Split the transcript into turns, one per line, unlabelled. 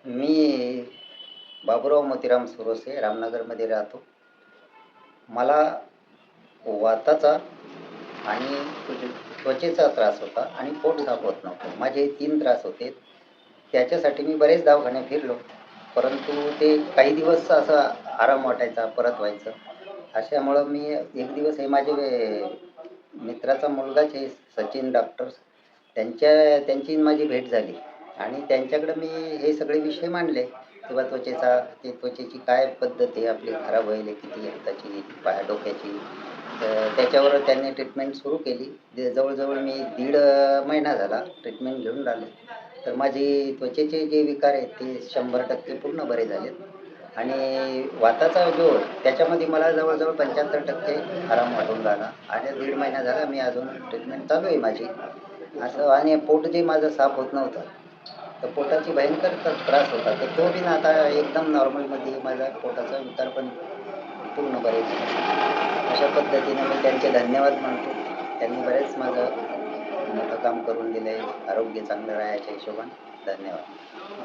मी बाबूराव मोतीराम सुरोसे रामनगरमध्ये राहतो. मला वाताचा आणि त्वचेचा त्रास होता आणि पोट साफ होत नव्हतं. माझे 3 त्रास होते. त्याच्यासाठी मी बरेच दवाखाने फिरलो. परंतु ते काही दिवस असा आराम वाटायचा, परत व्हायचं. अशामुळं मी एक दिवस हे माझे मित्राचा मुलगाच आहे सचिन डॉक्टर्स, त्यांची माझी भेट झाली आणि त्यांच्याकडे मी हे सगळे विषय मांडले किंवा त्वचेची काय पद्धत आहे आपली खराब व्हायला, किती हाताची, पाया डोक्याची. तर त्याच्यावर त्यांनी ट्रीटमेंट सुरू केली. जवळजवळ मी 1.5 महिना झाला ट्रीटमेंट घेऊन राहिलो. तर माझी त्वचेचे जे विकार आहेत ते 100% पूर्ण बरे झालेत आणि वाताचा जो त्याच्यामध्ये मला जवळजवळ 75% आराम वाटून राहिला आणि 1.5 महिना झाला मी अजून ट्रीटमेंट चालू आहे माझी. असं आणि पोट जे माझं साफ होत नव्हतं, तर पोटाची भयंकर त्रास होता. तर तो बी आता एकदम नॉर्मलमध्ये माझा पोटाचा विकार पण पूर्ण बरे झाले. अशा पद्धतीने मी त्यांचे धन्यवाद मानतो. त्यांनी बरेच माझं मोठं काम करून दिलं आहे आरोग्य चांगलं राहायच्या हिशोबाने. धन्यवाद.